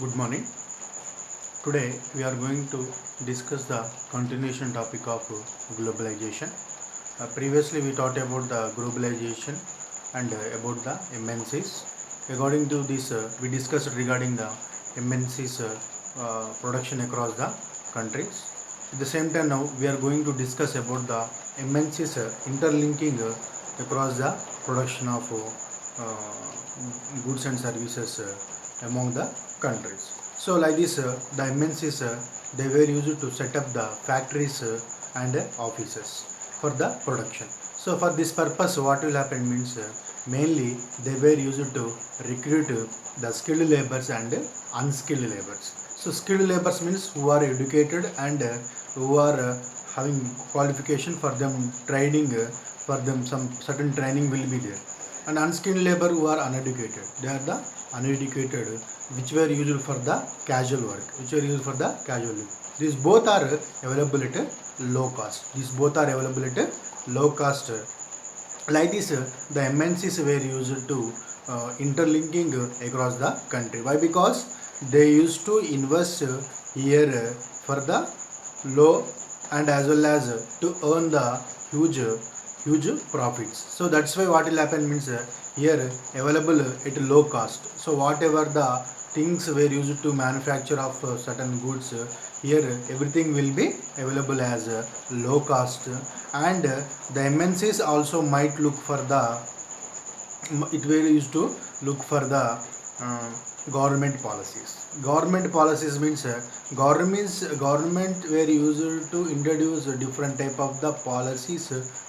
Good morning. Today we are going to discuss the continuation topic of globalization. Previously we talked about the globalization and about the MNCs. According to this, we discussed regarding the MNCs production across the countries. At the same time, now we are going to discuss about the MNCs interlinking across the production of goods and services among the countries. So like this, the MNCs they were used to set up the factories and offices for the production. So for this purpose, what will happen means mainly they were used to recruit the skilled laborers and unskilled laborers. So skilled laborers means who are educated and who are having qualification for them training for them some certain training will be there, and unskilled labor who are uneducated, they are the uneducated which were used for the casual work, these both are available at low cost. Like this, the MNCs were used to interlinking across the country. Why? Because they used to invest here for the low and as well as to earn the huge profits. So that's why what will happen means here available at low cost. So whatever the things were used to manufacture of certain goods, here everything will be available as low cost, and the MNCs also might look for the it were used to look for the uh, government policies. Government policies means government were used to introduce different type of the policies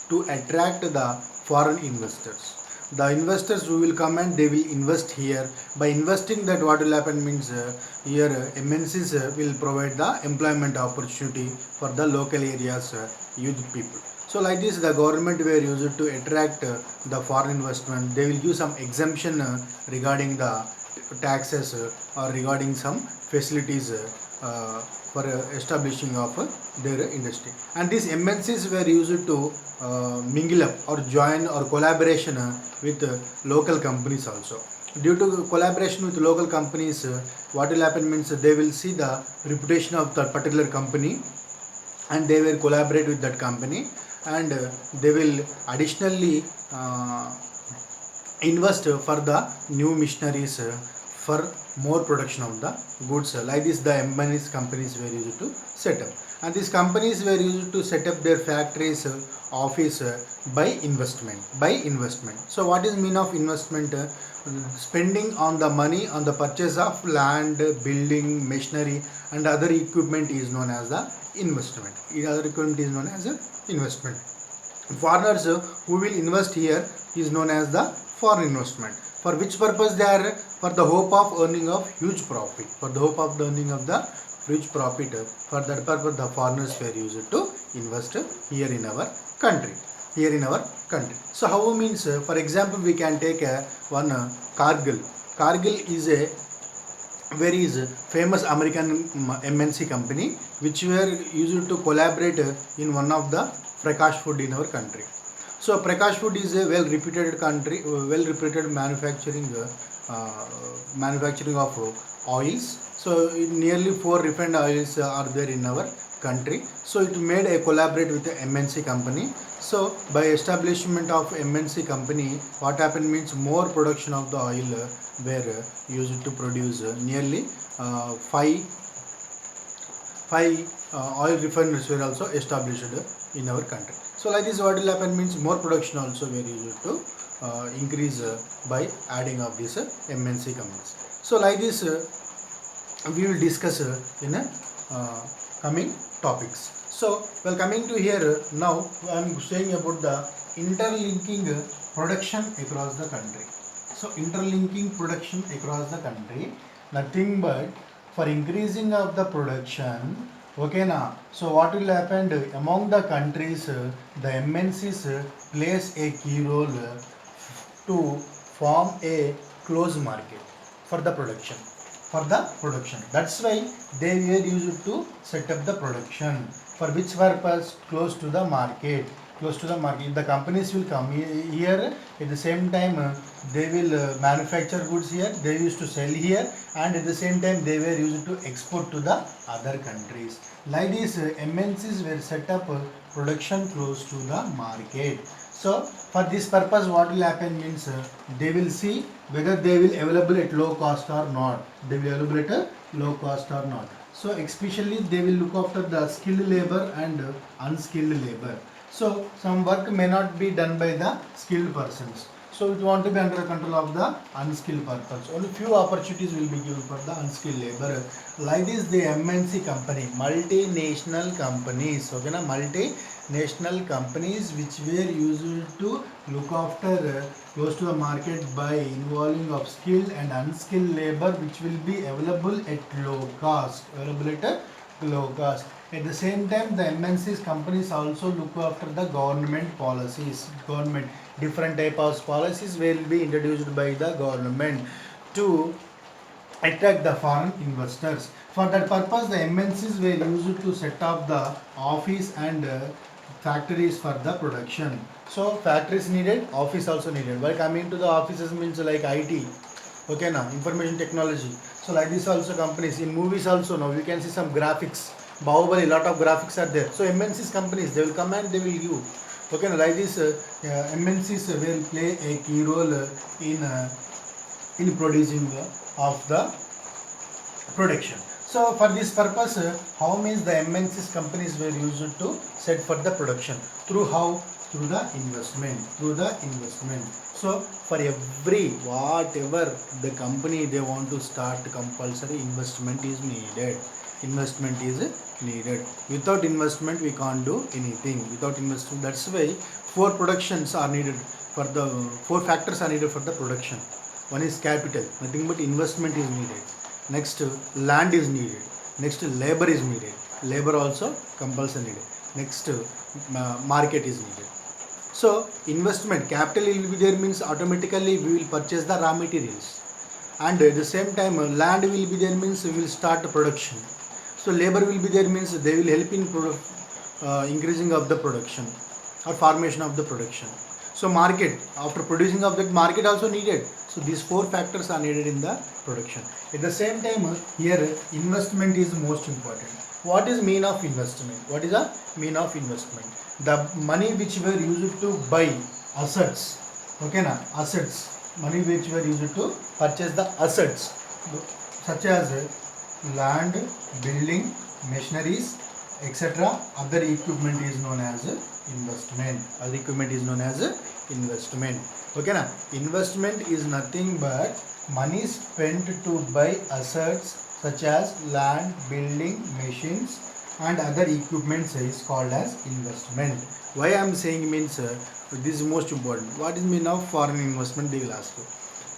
to attract the foreign investors. The investors who will come and they will invest here. By investing, that what will happen means here MNCs will provide the employment opportunity for the local areas youth people. So like this, the government were used to attract the foreign investment. They will give some exemption regarding the taxes or regarding some facilities for establishing of their industry. And these MNCs were used to mingle up or join or collaboration with local companies also. Due to collaboration with local companies, what will happen means they will see the reputation of that particular company and they will collaborate with that company, and they will additionally invest for the new missionaries for more production of the goods. Like this, the MNCs companies were used to set up, and these companies were used to set up their factories, office by investment. So what is mean of investment? Spending on the money on the purchase of land, building, machinery and other equipment is known as the investment. Other equipment is known as a investment. Foreigners who will invest here is known as the foreign investment. For which purpose? They are for the hope of earning of huge profit. For the hope of the earning of the huge profit, for that purpose the foreigners were used to invest here in our country. So how means, for example, we can take one Cargill. Cargill is a very famous American MNC company which were used to collaborate in one of the Prakash Food in our country. So Prakash Food is a well reputed manufacturing of oils. So nearly 4 refined oils are there in our country. So it made a collaborate with the MNC company. So by establishment of MNC company, what happened means more production of the oil were used to produce nearly five oil refineries were also established in our country. So like this, what will happen means more production also were used to increase by adding of these MNC companies. So like this, we will discuss in coming topics. So well, coming to here now, I am saying about the interlinking production across the country. So interlinking production across the country, nothing but for increasing of the production. Okay now, so what will happen among the countries, the MNCs plays a key role to form a closed market for the production. That's why they were used to set up the production. For which purpose? Close to the market. close to the market. The companies will come here at the same time. They will manufacture goods here. They used to sell here, and at the same time they were used to export to the other countries. Like this, MNCs were set up production close to the market. So for this purpose, what will happen means they will see whether they will available at low cost or not. They will available at a low cost or not. So especially they will look after the skilled labor and unskilled labor. So some work may not be done by the skilled persons. So it want to be under control of the unskilled purpose. Only few opportunities will be given for the unskilled labor. Like this, the MNC company, multinational companies, okay, na, multinational companies which were used to look after close to the market by involving of skilled and unskilled labor, which will be available at low cost. At the same time, the MNCs companies also look after the government policies. Government different type of policies will be introduced by the government to attract the foreign investors. For that purpose, the MNCs were used to set up the office and factories for the production. So factories needed, office also needed. While coming to the offices means like IT, okay, now information technology. So like this also companies in movies also now you can see some graphics. Bahubali, lot of graphics are there. So MNCs companies they will come and they will give. Okay, now like this MNCs will play a key role in producing of the production. So for this purpose, how means the MNCs companies were used to set for the production through how through the investment So for every whatever the company they want to start, compulsory investment is needed. Without investment we can't do anything. Without investment, that's why four productions are needed for the four factors are needed for the production. One is capital, nothing but investment is needed. Next, land is needed. Next, labor is needed. Labor also compulsory needed. Next, market is needed. So investment capital will be there means automatically we will purchase the raw materials, and at the same time land will be there means we will start the production. So labor will be there means they will help in increasing of the production or formation of the production. So market, after producing of that, market also needed. So these four factors are needed in the production. At the same time, here investment is most important. What is mean of investment? What is the mean of investment? The money which were used to buy assets, okay na, assets, money which were used to purchase the assets such as land, building, machineries, etc. Other equipment is known as investment. Other equipment is known as investment. Okay na? Investment is nothing but money spent to buy assets such as land, building, machines and other equipments is called as investment. Why I am saying means this is most important. What is mean of foreign investment? They will ask you.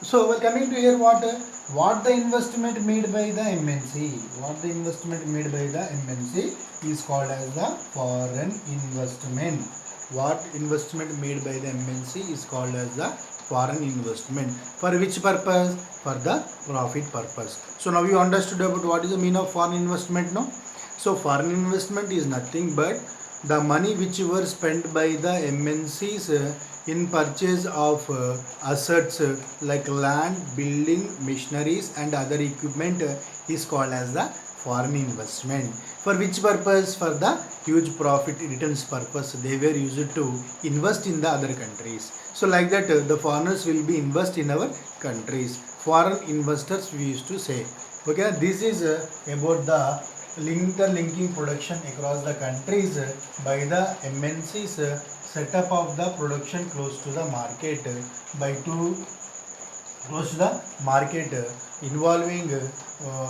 So we're coming to here what the investment made by the MNC. What the investment made by the MNC is called as the foreign investment. What investment made by the MNC is called as the foreign investment. For which purpose? For the profit purpose. So now you understood about what is the meaning of foreign investment, no? So foreign investment is nothing but the money which were spent by the MNCs in purchase of assets like land, building, machineries and other equipment is called as the foreign investment. For which purpose? For the huge profit returns purpose. They were used to invest in the other countries. So like that the foreigners will be invest in our countries. Foreign investors we used to say. Okay, this is about the interlinking production across the countries by the MNCs. Setup of the production close to the market by two close to the market involving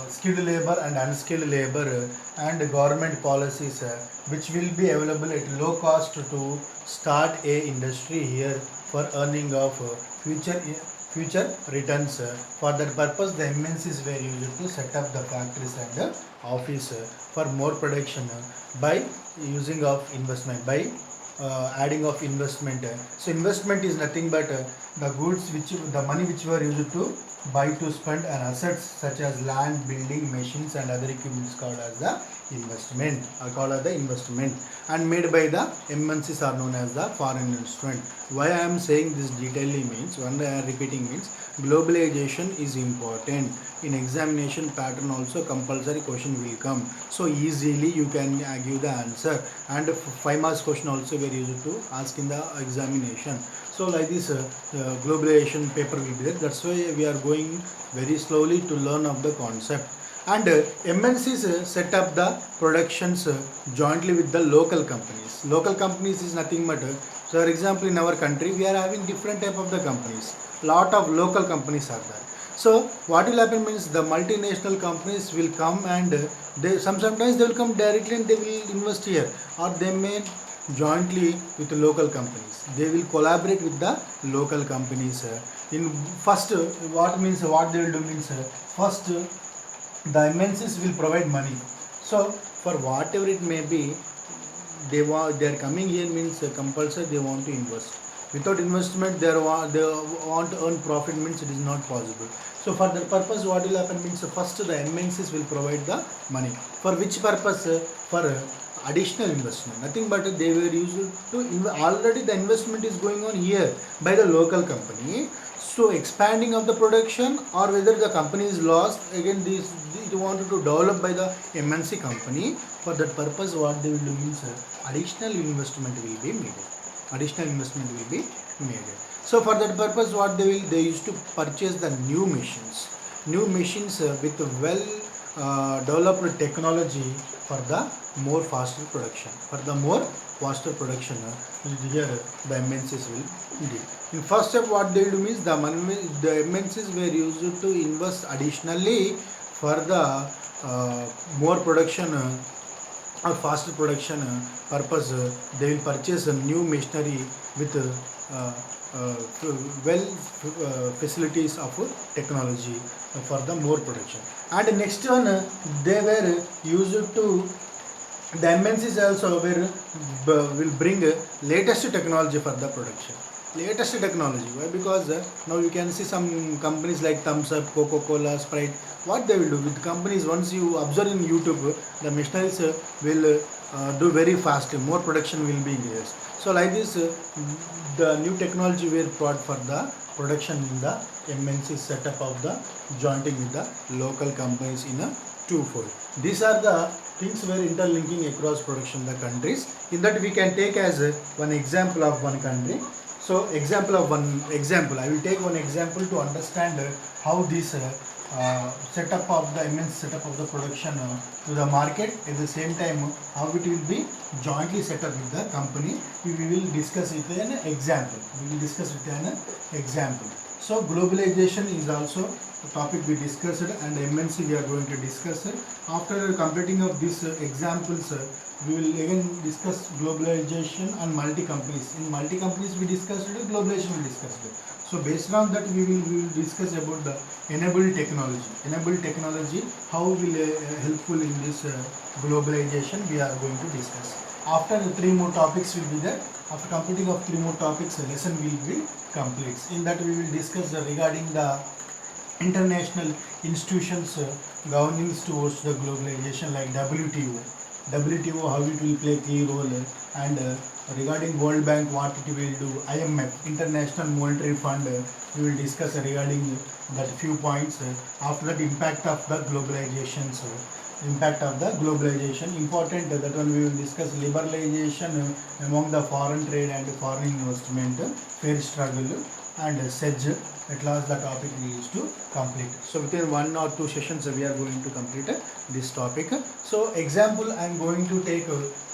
skilled labor and unskilled labor and government policies which will be available at low cost to start a industry here for earning of future returns. For that purpose the MNCs were used to set up the factories and office for more production by using of investment, by adding of investment. So investment is nothing but the goods which the money which were used to buy to spend on assets such as land, building, machines and other equipments called as the investment, are called as the investment, and made by the MNCs are known as the foreign investment. Why I am saying this detailedly means, when I am repeating means, globalization is important. In examination pattern also compulsory question will come, so easily you can give the answer, and 5 marks question also very used to ask in the examination. So like this globalization paper will be there. That's why we are going very slowly to learn of the concept. And MNCs set up the productions jointly with the local companies. Local companies is nothing but, so for example, in our country we are having different type of the companies. Lot of local companies are there. So what will happen means, the multinational companies will come, and sometimes they will come directly and they will invest here, or they may jointly with the local companies. They will collaborate with the local companies. In first, what means, what they will do means, first the MNCs will provide money. So for whatever it may be, they are coming here means compulsory they want to invest. Without investment, they want to earn profit means it is not possible. So for that purpose, what will happen means, first the MNCs will provide the money. For which purpose? For additional investment. Nothing but they were used to already the investment is going on here by the local company. So expanding of the production, or whether the company is lost, again this it wanted to develop by the MNC company. For that purpose, what they will do means additional investment will be made. Additional investment will be made. So for that purpose, what they used to purchase the new machines. New machines with well developed technology for the more faster production. For the more faster production, here the MNCs will do. In first step, what they do means, the MNCs were used to invest additionally for the more production or faster production purpose. They will purchase a new machinery with well facilities of technology for the more production. And next one, they were used to, the MNCs also will bring latest technology for the production. Latest technology. Why? Because now you can see some companies like Thumbs Up, Coca-Cola, Sprite. What they will do with companies, once you observe in YouTube, the machineries will do very fast. More production will be increased. So like this, the new technology will brought for the production in the MNC setup of the jointing with the local companies in a twofold. These are the things were interlinking across production the countries. In that we can take as one example of one country. So example of one example, I will take one example to understand how this setup of the immense setup of the production to the market, at the same time how it will be jointly set up with the company. We will discuss it in an example. We will discuss it in an example. So globalization is also a topic we discussed, and MNC we are going to discuss. After completing of these examples, we will again discuss globalization and multi companies. In multi companies we discussed, globalization we discussed. So based on that, we will discuss about the enabled technology. Enabled technology, how will helpful in this globalization we are going to discuss. After the 3 more topics will be there. After completing of 3 more topics, the lesson will be complete. In that we will discuss regarding the international institutions governing towards the globalization, like WTO. WTO, how it will play key role, and regarding World Bank, what it will do. IMF, International Monetary Fund, we will discuss regarding that few points. After that, impact of the globalization. Impact of the globalization, important that one we will discuss. Liberalization among the foreign trade and foreign investment, fair struggle, and sedge. At last the topic we used to complete. So within 1 or 2 sessions we are going to complete this topic. So example, I am going to take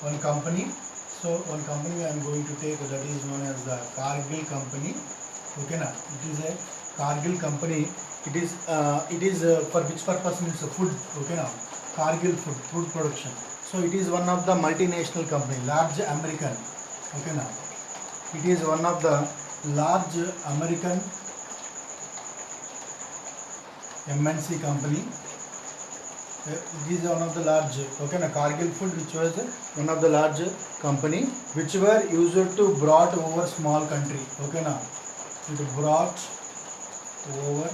one company. So one company I am going to take, that is known as the Cargill company. Okay na? It is a Cargill company. It is for which purpose means food. Okay na? Cargill food production. So it is one of the multinational company, large American. Okay na? It is one of the large American MNC company. It is one of the large, okay na, Cargill food, which was one of the large company which were used to brought over small country. Okay na, it brought over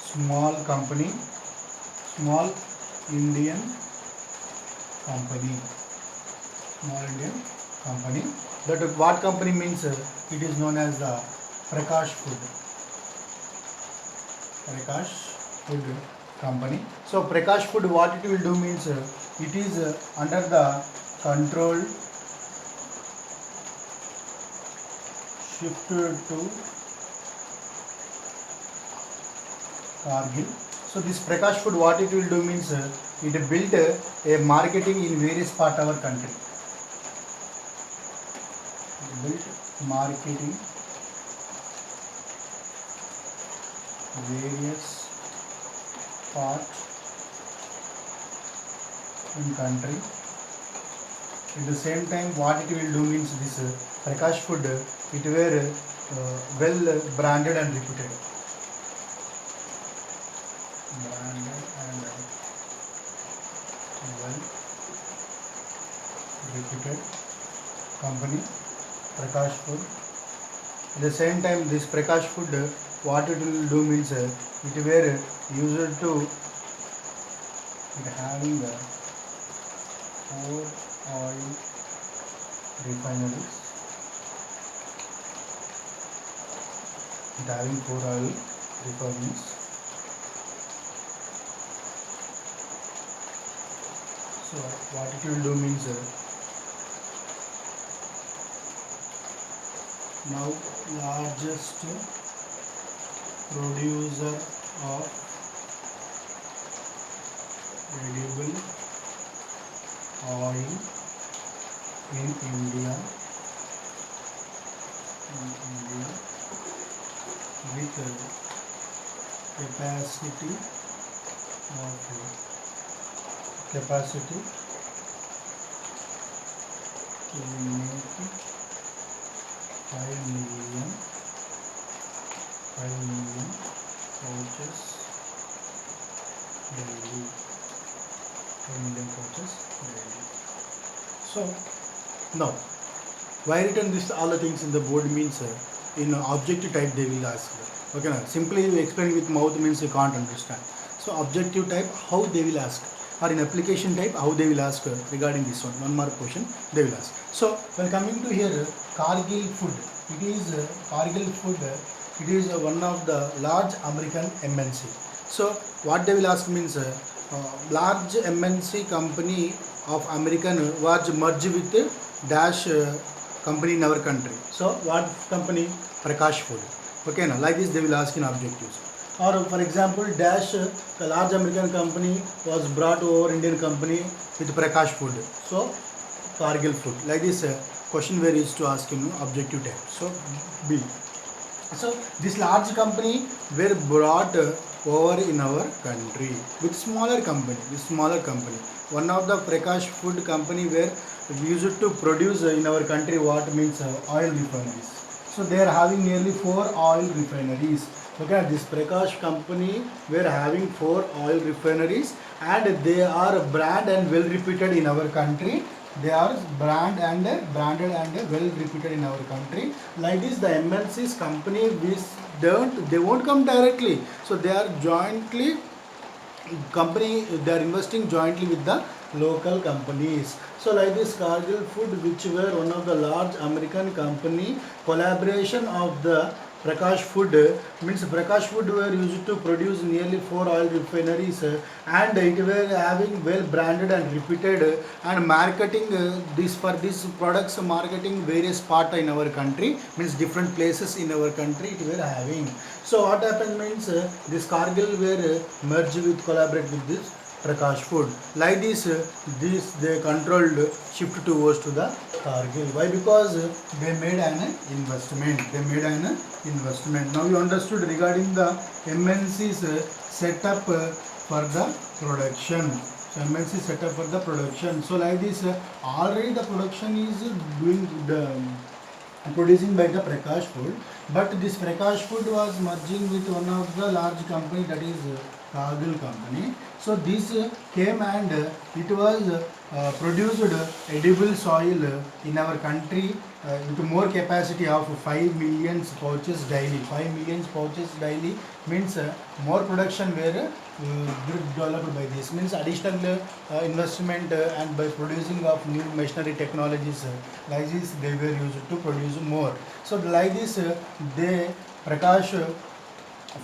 small company, small Indian company, small Indian company. That what company means? It is known as the Prakash Food. Prakash Food company. So Prakash Food, what it will do means it is under the control shifted to Kargil. So this Prakash Food, what it will do means it built a marketing in various part of our country. It built marketing various part in country. At the same time, what it will do means this Prakash Food, it were well branded and reputed. Branded and well reputed company, Prakash Food. At the same time, this Prakash Food, what it will do means it were used to it having 4 oil refineries. It having 4 oil refineries. So what it will do means now largest producer of edible oil in India with capacity to make 5 million pouches daily. 5 million pouches daily. So now, why written this all the things in the board means in objective type they will ask. Okay, now simply you explain with mouth means you can't understand. So objective type how they will ask, or in application type how they will ask regarding this one mark question they will ask. So when coming to here Kargil Food, it is Kargil Food. It is one of the large American MNC. So what they will ask means large MNC company of American was merged with dash company in our country. So what company? Prakash Food. Okay, now like this they will ask in objectives. Or for example, dash the large American company was brought over Indian company with Prakash Food. So Kargil Food. Like this question where is to ask in objective type. So B. So this large company were brought over in our country with smaller company. One of the Prakash Food company were used to produce in our country what means oil refineries. So they are having nearly 4 oil refineries. Okay, this Prakash company were having 4 oil refineries and they are brand and well reputed in our country. They are branded and well reputed in our country. Like this, the MNC's company which they won't come directly. So they are jointly company, they are investing jointly with the local companies. So like this Kargil Food, which were one of the large American company, collaboration of the Prakash Food means Prakash Food were used to produce nearly 4 oil refineries and it were having well branded and reputed and marketing this for these products marketing various part in our country means different places in our country it were having. So what happened means this Kargil were merged with collaborate with this Prakash Food. Like this, they controlled shift towards to the Kargil. Why? Because they made an investment. Now you understood regarding the MNC's setup for the production. So MNC setup for the production. So like this, already the production is doing the producing by the Prakash Food, but this Prakash Food was merging with one of the large company, that is Kargil company. So this came and it was produced edible soil in our country with more capacity of 5 million pouches daily. 5 million pouches daily means more production were developed by this means additional investment and by producing of new machinery technologies like this they were used to produce more. So like this they Prakash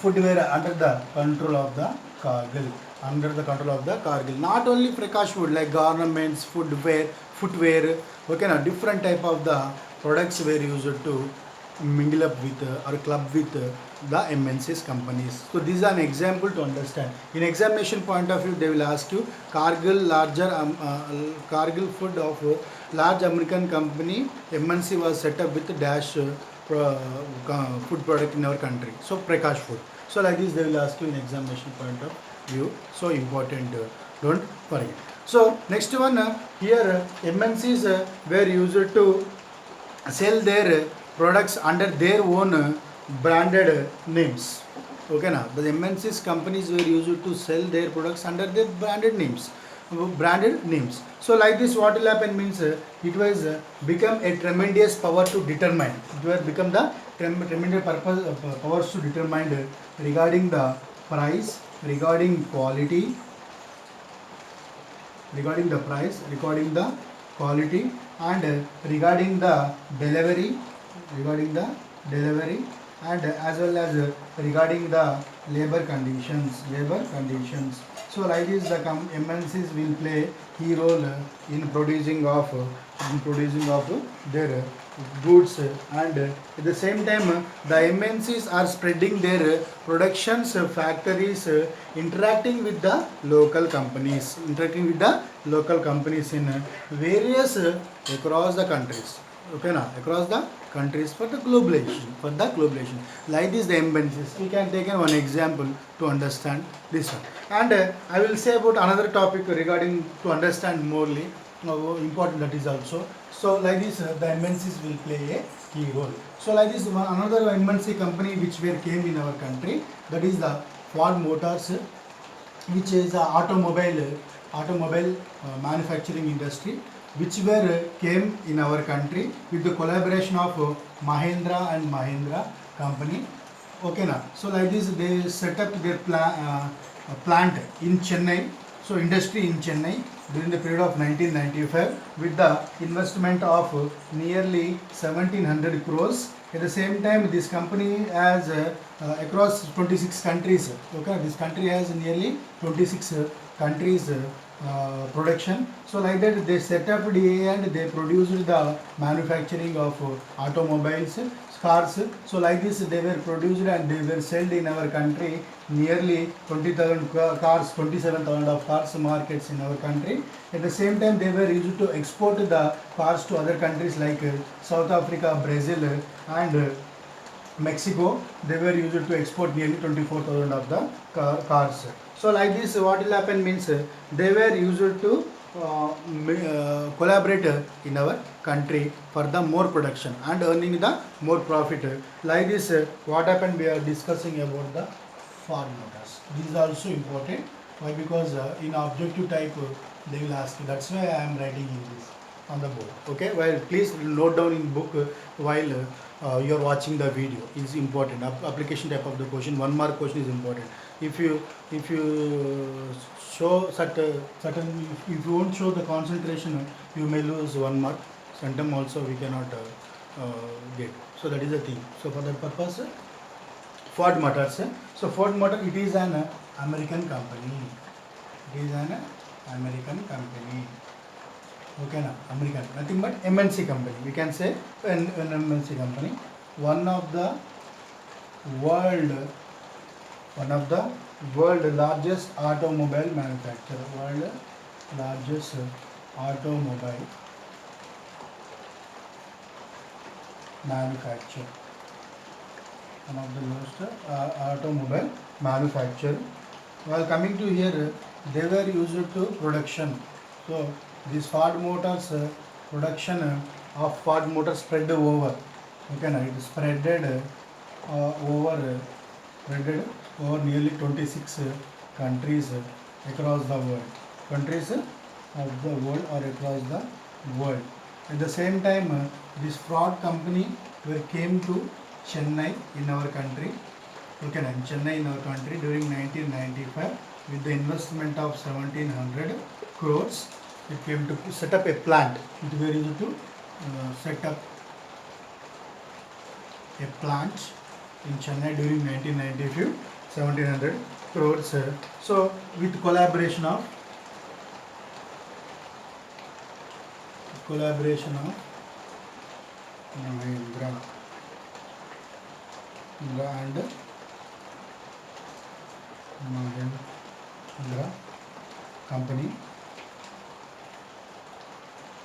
footwear under the control of the Cargill. Under the control of the Cargill. Not only Prakash food like garments, footwear, okay, now different type of the products were used to mingle up with or club with the MNCs companies. So these are an example to understand. In examination point of view, they will ask you Cargill food of large American company MNC was set up with dash food product in our country. So Prakash food. So like this they will ask you in examination point of view. So important, don't forget. So next one here MNCs were used to sell their products under their own branded names. Okay, now the MNCs companies were used to sell their products under their branded names. So like this what will happen means it was become a tremendous power to determine. It will become the tremendous powers to determine regarding the price, regarding quality, regarding the price, regarding the quality, and regarding the delivery, and as well as regarding the labor conditions. So like this, the MNCs will play key role in producing of their goods, and at the same time the MNCs are spreading their productions factories interacting with the local companies in various across the countries. Okay, now across the countries for the globalization. Like this the MNCs we can take one example to understand this one. And I will say about another topic regarding to understand morely important that is also. So like this the MNCs will play a key role. So like this another MNC company which were came in our country, that is the Ford Motors, which is automobile manufacturing industry, which were came in our country with the collaboration of Mahindra and Mahindra company. Okay, now so like this they set up their plant in Chennai, so industry in Chennai during the period of 1995 with the investment of nearly 1700 crores. At the same time this company has across 26 countries. Okay, this country has nearly 26 countries production. So like that they set up DA and they produced the manufacturing of automobiles, cars. So like this they were produced and they were sold in our country nearly 20,000 cars, 27,000 of cars markets in our country. At the same time they were used to export the cars to other countries like South Africa, Brazil, and Mexico. They were used to export nearly 24,000 of the cars. So like this what will happen means they were used to collaborate in our country for the more production and earning the more profit. Like this what happened we are discussing about the Ford Motors. This is also important. Why? Because in objective type they will ask you. That's why I am writing in this on the board. Okay, well please note down in book while you are watching the video. Is important. Application type of the question, 1 mark question is important. If you show certain if you won't show the concentration, you may lose 1 mark. Sometime also we cannot get. So that is the thing. So for that purpose, Ford Motors. So Ford Motor, it is an American company. It is an American company. Okay, now American, nothing but MNC company. We can say an MNC company. One of the world largest automobile manufacturer. World largest automobile manufacturer. One of the most automobile manufacturer. While coming to here, they were used to production. So this Ford Motors production of Ford Motors spread over. Okay, now it is spreaded over nearly 26 countries across the world. Countries of the world or across the world. At the same time, this Ford company came to Chennai in our country. Okay, in Chennai in our country during 1995 with the investment of 1700 crores. It came to set up a plant. It were used to set up a plant in Chennai during 1995, 1700 crores. So with collaboration of Mahindra and Mahindra company,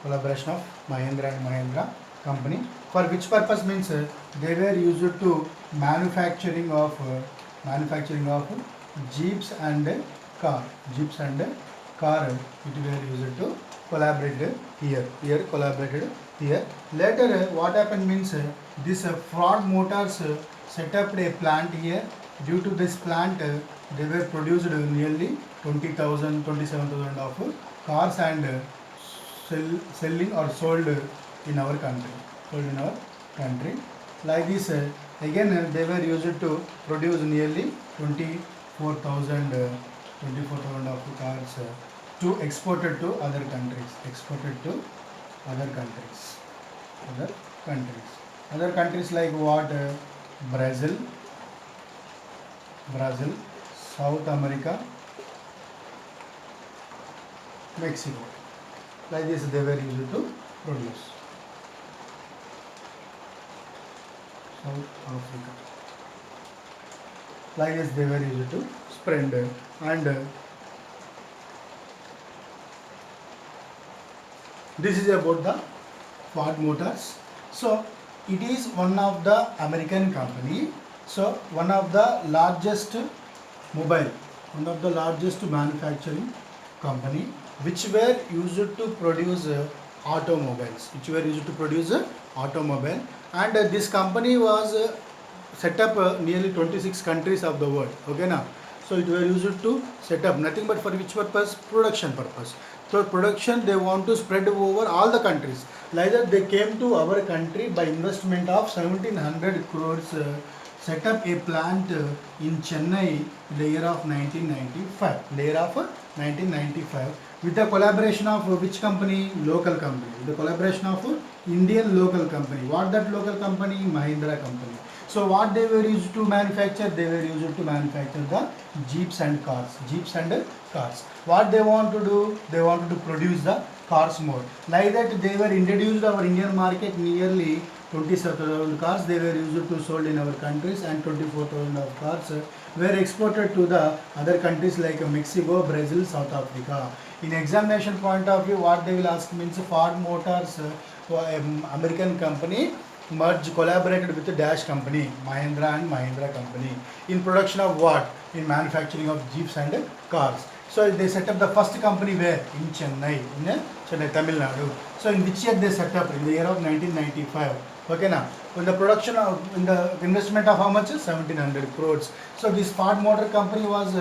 collaboration of Mahindra and Mahindra company, for which purpose means they were used to manufacturing of jeeps and car it were used to collaborate here collaborated here. Later what happened means this Ford Motors set up a plant here. Due to this plant they were produced nearly 20,000 27,000 of cars and selling or sold in our country. Like this again they were used to produce nearly 24,000 of cars to exported to other countries. Other countries like what? Brazil, South America, Mexico. Like this they were used to produce. South Africa. Like this they were used to spread. And this is about the Ford Motors. So it is one of the American company. So one of the largest manufacturing company which were used to produce automobiles. And this company was set up nearly 26 countries of the world. Okay now. So it were used to set up nothing but for which purpose? Production purpose. So production they want to spread over all the countries. Like that they came to our country by investment of 1700 crores. Set up a plant in Chennai in the year of 1995. With the collaboration of which company? Local company. With the collaboration of Indian local company. What that local company? Mahindra company. So what they were used to manufacture? They were used to manufacture the jeeps and cars. What they want to do? They wanted to produce the cars more. Like that they were introduced our Indian market nearly 27,000 cars they were used to sold in our countries, and 24,000 of cars were exported to the other countries like Mexico, Brazil, South Africa. In examination point of view, what they will ask means Ford Motors, American company, collaborated with the Dash company, Mahindra and Mahindra company, in production of what? In manufacturing of jeeps and cars. So they set up the first company where? In Chennai, Tamil Nadu. So in which year they set up? In the year of 1995. Okay now. In the production of, in the investment of how much? 1700 crores. So this Ford Motor company was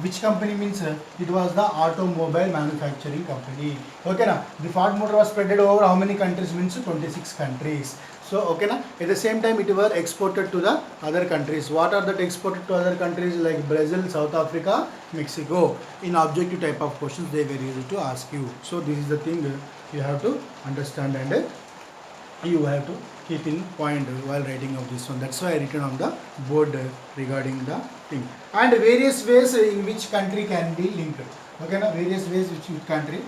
which company means it was the automobile manufacturing company. Okay now. The Ford Motor was spread over how many countries means 26 countries. So okay na, at the same time it were exported to the other countries. What are that exported to other countries like Brazil, South Africa, Mexico? In objective type of questions they were used to ask you. So this is the thing you have to understand, and you have to keep in point while writing of this one. That's why I written on the board regarding the thing. And various ways in which country can be linked. Okay na, various ways which country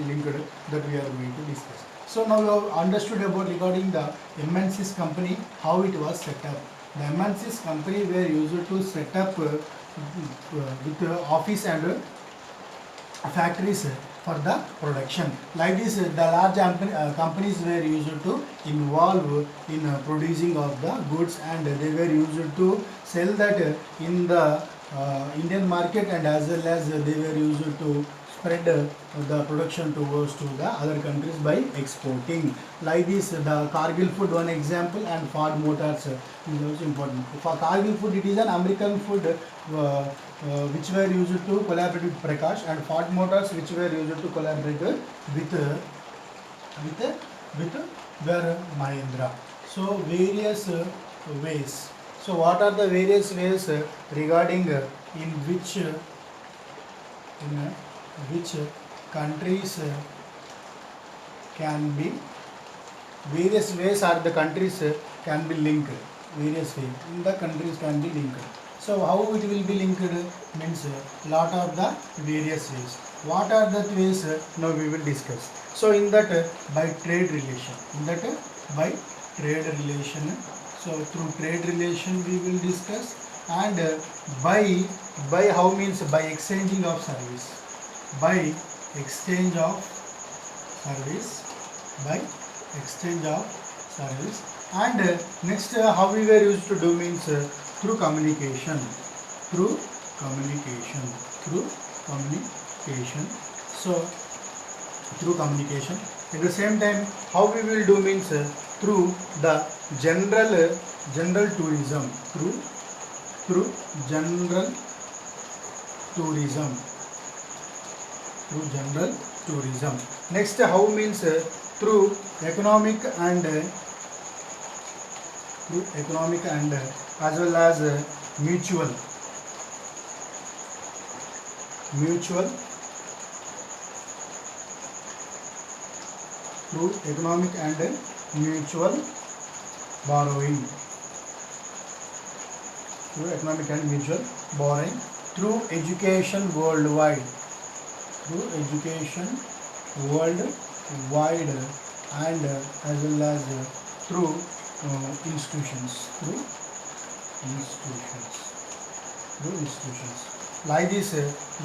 linked that we are going to discuss. So now you have understood about regarding the MNC's company, how it was set up. The MNC's company were used to set up with office and factories for the production. Like this, the large companies were used to involve in producing of the goods, and they were used to sell that in the Indian market, and as well as they were used to spread the production towards to the other countries by exporting. Like this, the Cargill food one example, and Ford Motors is also important. For Cargill food, it is an American food which were used to collaborate with Prakash, and Ford Motors which were used to collaborate with where Mahindra. So various ways. So what are the various ways regarding in which in which countries can be various ways are the countries can be linked, various ways in the countries can be linked. So how it will be linked means lot of the various ways. What are the ways now we will discuss. So in that by trade relation, in that by trade relation, so through trade relation we will discuss, and by how means by exchanging of service, by exchange of service, by exchange of service, and next how we were used to do means through communication, through communication, through communication. So through communication, at the same time how we will do means through the general tourism, through general tourism, through general tourism. Next how means through economic and as well as mutual mutual through economic and mutual borrowing, through economic and mutual borrowing, through education worldwide, through education worldwide, and as well as through institutions, through institutions, through institutions. Like this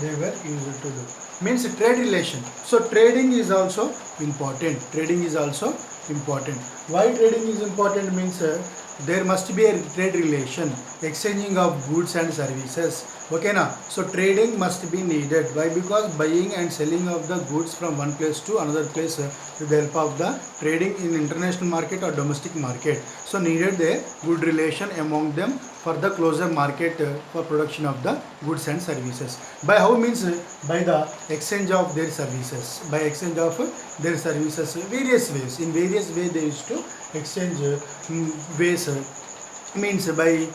they were used to do. Means trade relation. So trading is also important. Trading is also important. Why trading is important means there must be a trade relation, exchanging of goods and services. Okay na? So trading must be needed. Why? Because buying and selling of the goods from one place to another place with the help of the trading in international market or domestic market. So needed a good relation among them for the closer market for production of the goods and services. By how means by the exchange of their services, by exchange of their services, various ways, in various ways they used to exchange ways, means by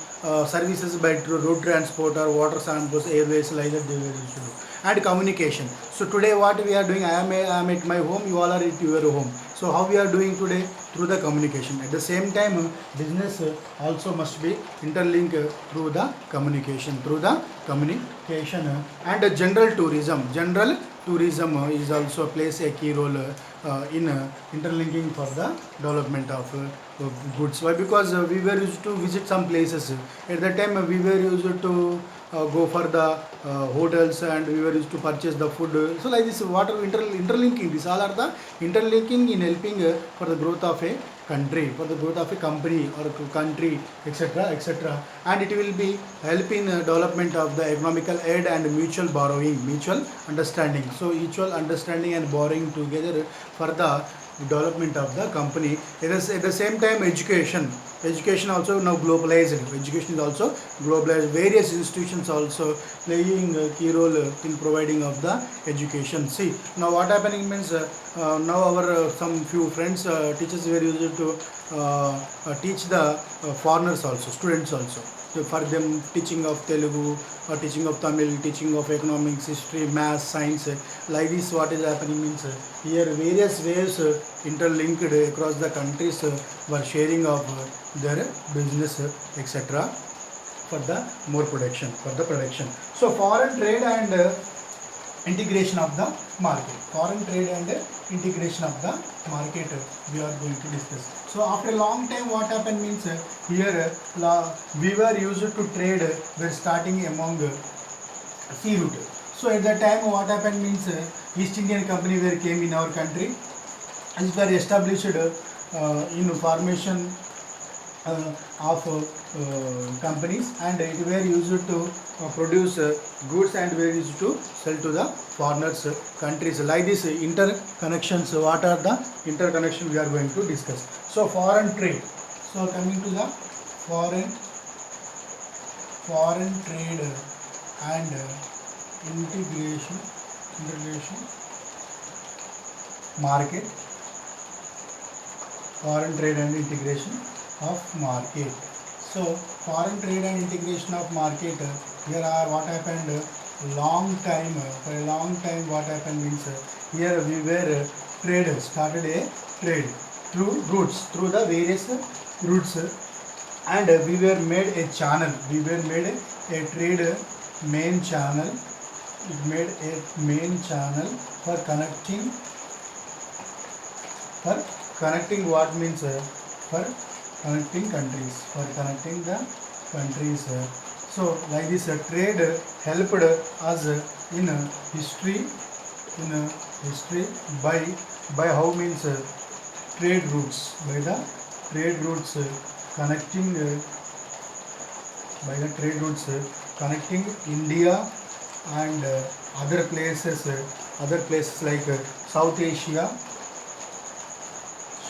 services by road transport or water transport, airways, like that they were used to do. And communication. So today what we are doing, I am at my home, you all are at your home. So how we are doing today? Through the communication. At the same time business also must be interlinked through the communication, through the communication. And general tourism is also plays a key role in interlinking for the development of goods. Why? Because we were used to visit some places. At that time we were used to go for the hotels, and we were used to purchase the food. So like this, what are interlinking? These all are the interlinking in helping for the growth of a country, for the growth of a company or country, etc., etc. And it will be help in development of the economical aid and mutual borrowing, mutual understanding. So mutual understanding and borrowing together for the development of the company. It is at the same time education also now globalized. Education is also globalized. Various institutions also playing a key role in providing of the education. See now what happening means now our some few friends teachers were used to teach the foreigners also, students also. So for them teaching of Telugu or teaching of Tamil, teaching of economics, history, math, science, like this what is happening means here various ways interlinked across the countries were sharing of their business, etc., for the more production, for the production. So foreign trade and integration of the market, foreign trade and integration of the market we are going to discuss. So after a long time what happened means here we were used to trade, we're starting among sea route. So at that time what happened means East Indian Company where came in our country, and were established in formation of companies, and it were used to produce goods and were used to sell to the foreigners countries. Like this interconnections, what are the interconnection we are going to discuss. So foreign trade. So coming to the foreign trade and integration market, foreign trade and integration of market. So foreign trade and integration of market, here are what happened, long time. For a long time, what happened means here we were trade started a trade through routes, through the various routes, and we were made a channel. We were made a trade main channel. It made a main channel for connecting what means for connecting countries, for connecting the countries. So like this trade helped us in history, in history by how means trade routes, by the trade routes connecting by the trade routes connecting India and other places like South Asia,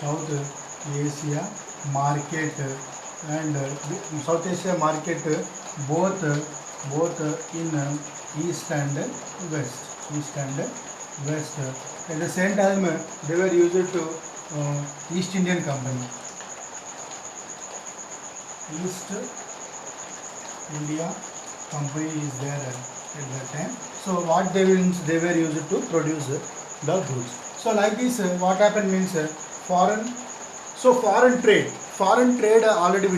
South Asia market and South Asia market both in east and west, east and west. At the same time, they were used to East Indian Company, East India Company is there at that time. So what they were used to produce the goods. So like this, what happened means foreign. So foreign trade already.